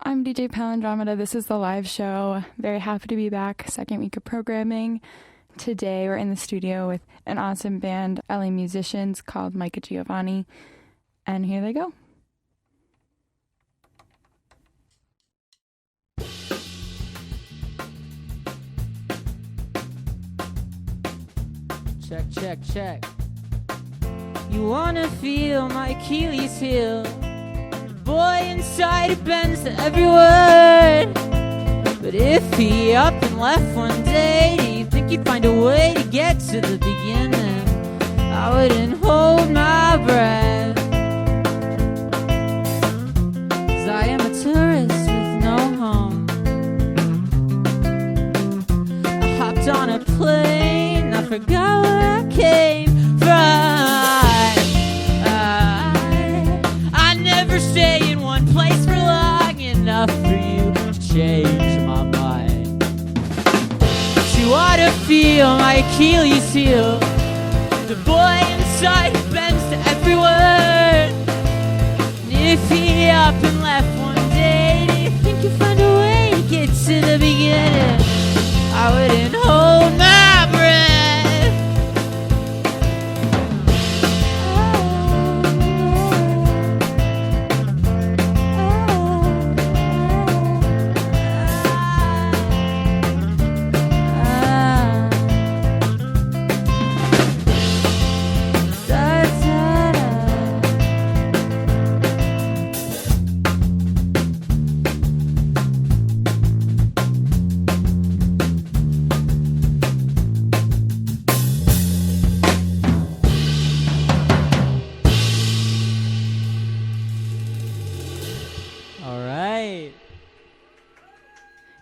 I'm DJ Palindromeda. This is the live show. Very happy to be back. Second week of programming. Today we're in the studio with an awesome band, LA musicians called Micah, Giovanni. And here they go. Check, check, check. You wanna feel my Achilles heel? Boy inside it bends to every word. But if he up and left one day, do you think he'd find a way to get to the beginning? I wouldn't hold my breath, 'cause I am a tourist with no home. I hopped on a plane, I forgot where I came from. I never stay in one place for long enough for you to change my mind. But you ought to feel my Achilles heel. The boy inside bends to every word. And if he up and left one day, do you think you'll find a way to get to the beginning? I wouldn't hold my breath.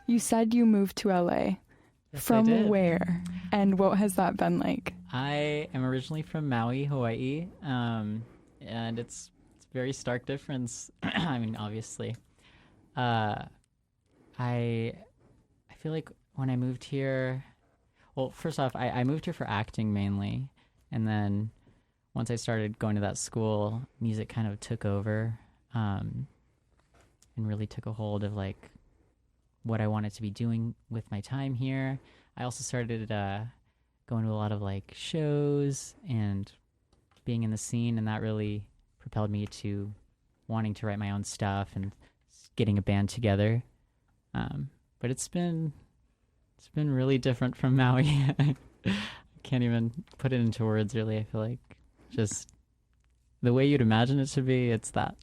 You said you moved to LA. Yes, From I did. where? And what has that been like? I am originally from Maui, Hawaii, and it's a very stark difference. I mean, obviously. I feel like when I moved here, well, first off, I moved here for acting mainly, and then once I started going to that school, music kind of took over, and really took a hold of like what I wanted to be doing with my time here. I also started going to a lot of like shows and being in the scene, and that really propelled me to wanting to write my own stuff and getting a band together. But it's been really different from Maui. I can't even put it into words, really. I feel like just the way you'd imagine it to be, it's that.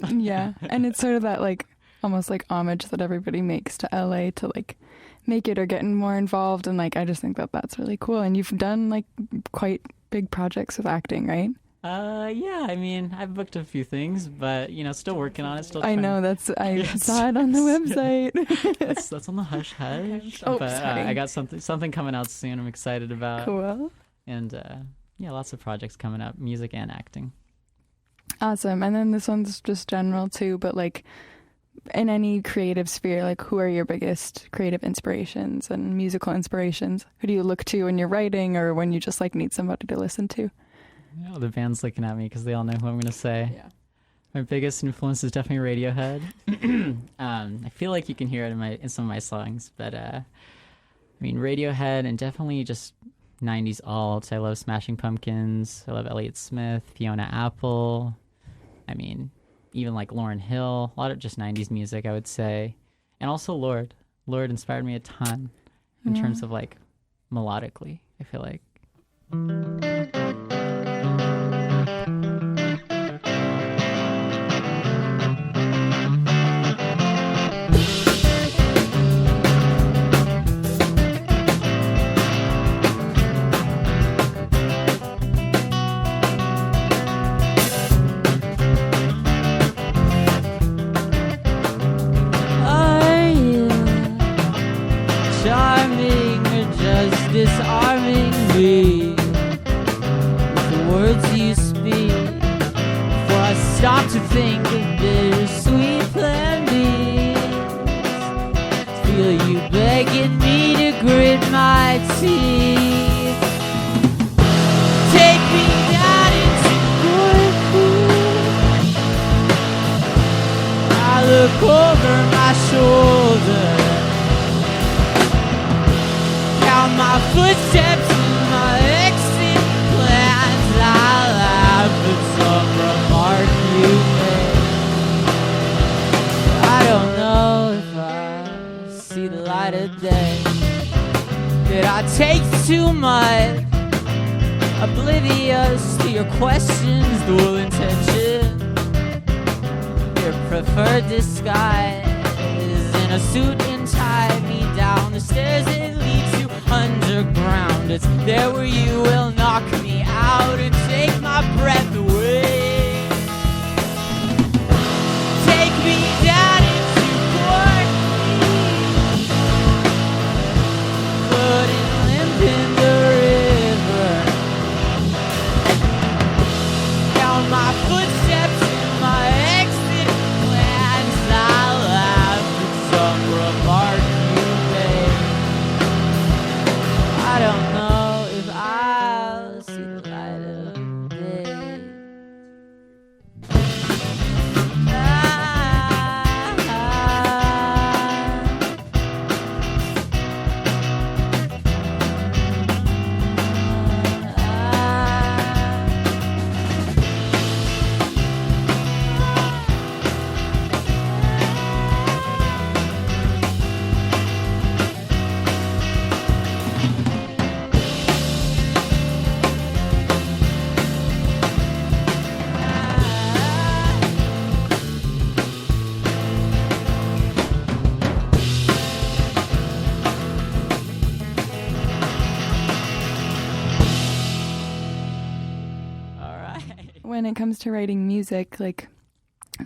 Yeah, and it's sort of that like almost like homage that everybody makes to LA to like make it or getting more involved, and like I just think that that's really cool. And you've done like quite big projects with acting, right? Yeah, I mean, I've booked a few things, but still working on it. Still I know I saw it on the website. that's on the hush hush. Oh, but sorry. I got something coming out soon. I'm excited about. Cool. And lots of projects coming up, music and acting. Awesome. And then this one's just general too, but like in any creative sphere, like who are your biggest creative inspirations and musical inspirations? Who do you look to when you're writing or when you just like need somebody to listen to? The band's looking at me because they all know who I'm going to say. Yeah. My biggest influence is definitely Radiohead. I feel like you can hear it in some of my songs, but I mean Radiohead and definitely just 90s alts. I love Smashing Pumpkins. I love Elliott Smith, Fiona Apple. I mean, even like Lauryn Hill. A lot of just 90s music, I would say. And also Lorde. Lorde inspired me a ton in terms of like melodically, I feel like. Disarming me with the words you speak, before I stop to think of bittersweet plan B's. Feel you begging me to grit my teeth. Take me down into your feet. I look over my shoulder. Count my footsteps and my exit plans. I laugh at some remark you made. I don't know if I see the light of day. Did I take too much? Oblivious to your questions, dual intention. Your preferred disguise in a suit and tie me down the stairs that lead to underground. It's there where you will knock me out and take my breath away. Take me down into Courtney, floating limp in the river. Count my footsteps and my exit plans. I laugh at some remark you made. I don't know if I'll see the light of day. When it comes to writing music, like,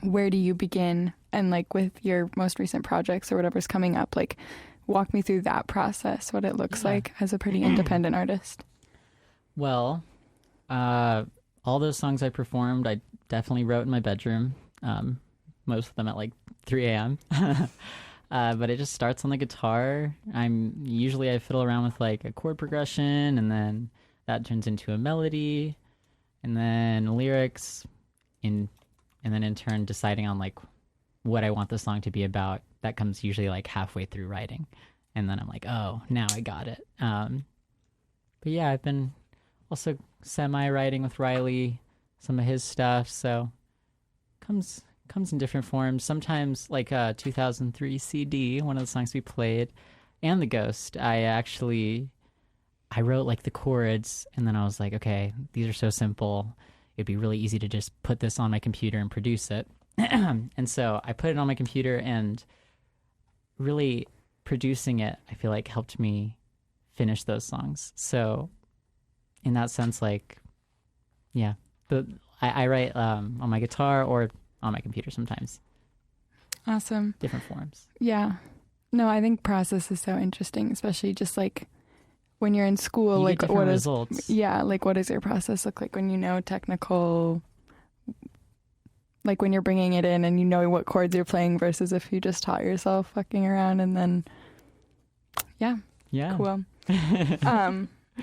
where do you begin? And like with your most recent projects or whatever's coming up, like, walk me through that process, what it looks like as a pretty independent artist. Well, all those songs I performed, I definitely wrote in my bedroom. Most of them at like 3 a.m. But it just starts on the guitar. I fiddle around with like a chord progression, and then that turns into a melody, and then lyrics, and then in turn deciding on like what I want the song to be about. That comes usually like halfway through writing, and then I'm like, oh, now I got it. But yeah, I've been also semi-writing with Riley some of his stuff, so comes in different forms. Sometimes like 2003 CD, one of the songs we played, and The Ghost, I wrote like the chords, and then I was like, okay, these are so simple, it'd be really easy to just put this on my computer and produce it. And so I put it on my computer, and really producing it, I feel like, helped me finish those songs. So in that sense, like, yeah, I write on my guitar or on my computer sometimes. Awesome. Different forms. Yeah. No, I think process is so interesting, especially just like when you're in school, You like get different results. like what does your process look like when you know technical, like when you're bringing it in and you know what chords you're playing versus if you just taught yourself fucking around and then, yeah. Cool.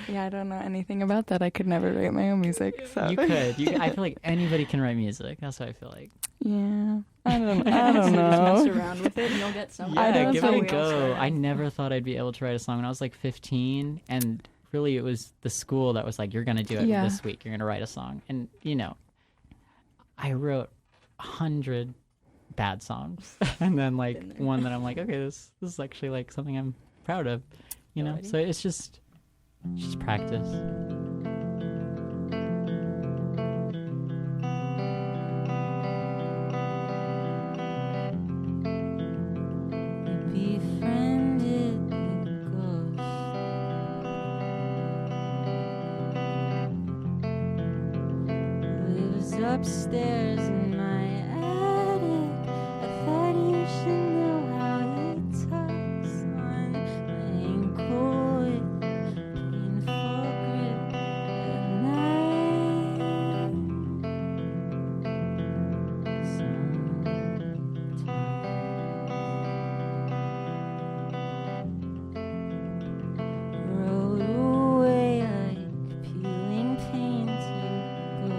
Yeah, I don't know anything about that. I could never write my own music. So You could. I feel like anybody can write music. That's what I feel like. yeah, I don't So just know. mess around with it and you'll get something. I Yeah, don't give it a think- go. I never thought I'd be able to write a song when I was like 15, and really it was the school that was like, you're going to do it Yeah. this week. You're going to write a song. And, you know, I wrote 100 bad songs and then like Been there. one that I'm like, okay, this is actually like something I'm proud of, you know? Alrighty. So it's just practice. Befriended the ghost. Lives upstairs in my attic. I thought you should know how it tugs on my ankle with painful grip at night. Rode away like peeling paint, you go.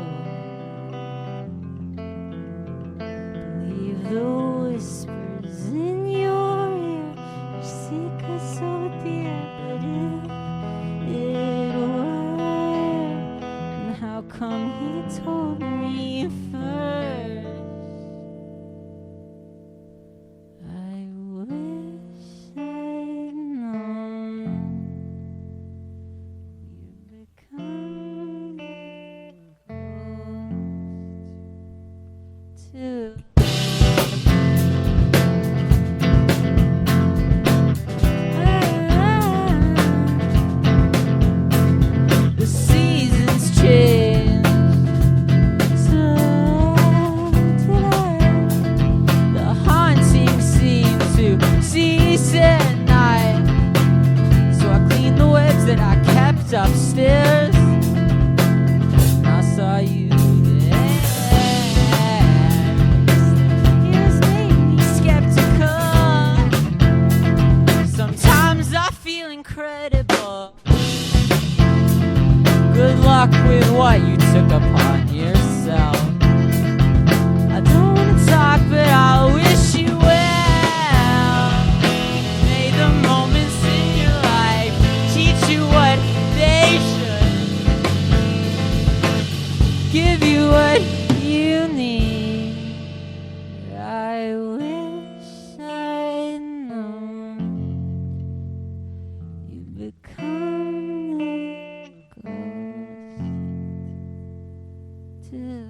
luck with what you took upon yourself. I don't want to talk, but I wish you well. May the moments in your life teach you what they should. Give you what you need. I wish I'd known you'd become the ghost too.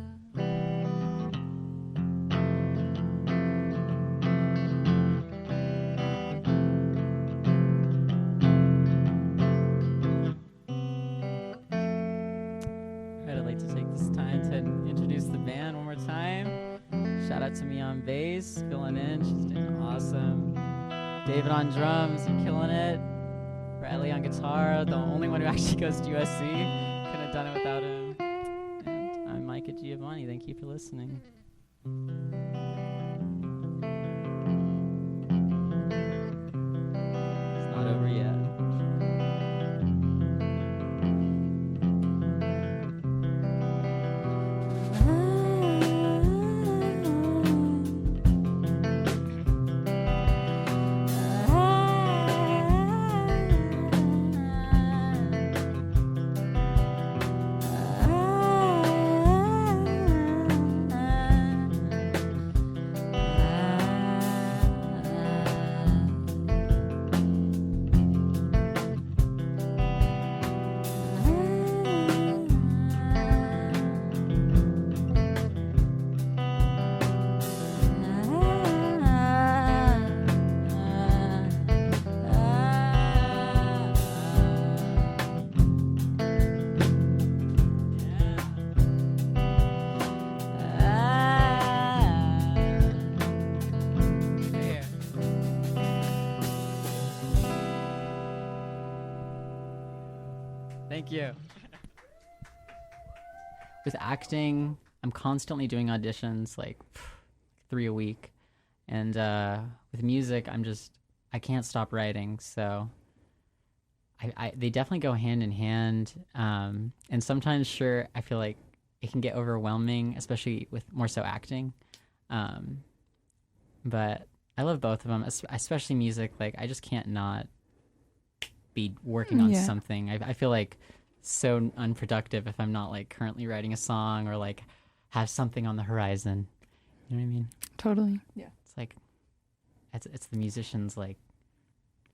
I'd like to take this time to introduce the band one more time. Shout out to me on bass, filling in. She's doing awesome. David on drums, you're killing it. Bradley on guitar, the only one who actually goes to USC. Couldn't have done it without him. And I'm Micah Giovanni. Thank you for listening. It's not over yet. Thank you. With acting, I'm constantly doing auditions, like 3 a week. And with music, I can't stop writing. So they definitely go hand in hand. And sometimes, sure, I feel like it can get overwhelming, especially with more so acting. But I love both of them, especially music. Like, I just can't not be working on something. I feel like so unproductive if I'm not like currently writing a song or like have something on the horizon. You know what I mean? Totally. Yeah. It's like it's the musician's like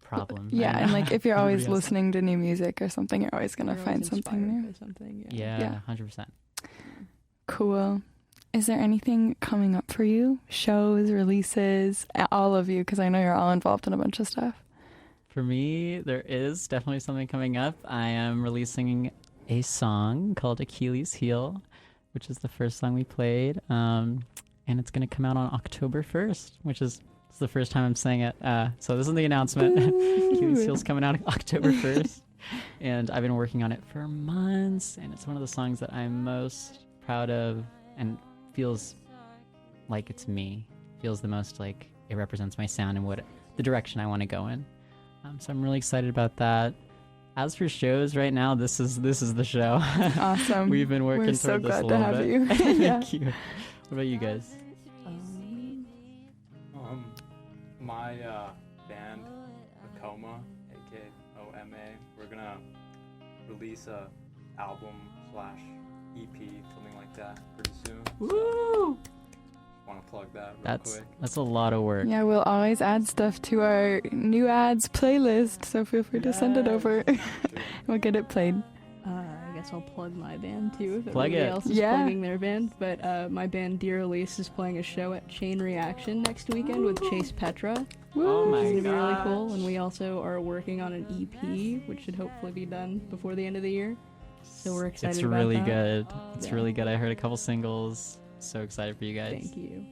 problem. Yeah, and like if you're always listening to new music or something, you're always gonna You're find always something inspired new. by something. Yeah, 100%. Cool. Is there anything coming up for you? Shows, releases, all of you, because I know you're all involved in a bunch of stuff. For me, there is definitely something coming up. I am releasing a song called Achilles' Heel, which is the first song we played. And it's going to come out on October 1st, which is the first time I'm saying it. So this is the announcement. Achilles' Heel's coming out October 1st. And I've been working on it for months. And it's one of the songs that I'm most proud of and feels like it's me. Feels the most like it represents my sound and what the direction I want to go in. So I'm really excited about that. As for shows right now, this is the show. Awesome. We've been working toward this a little bit. We're so glad to have you. Yeah. Thank you. What about you guys? My band, Akoma, A-K-O-M-A, we're gonna release a album/EP, something like that, pretty soon. Woo! Want to plug that real quick? That's a lot of work. Yeah, we'll always add stuff to our new ads playlist, so feel free to send it over. We'll get it played. I guess I'll plug my band too. If Plug everybody it. else is plugging their band. But my band Dear Elise is playing a show at Chain Reaction next weekend with Chase Petra. Oh my It's gonna be really gosh. cool. And we also are working on an EP, which should hopefully be done before the end of the year. So we're excited It's about really that. good. It's Yeah. really good. I heard a couple singles. So excited for you guys. Thank you.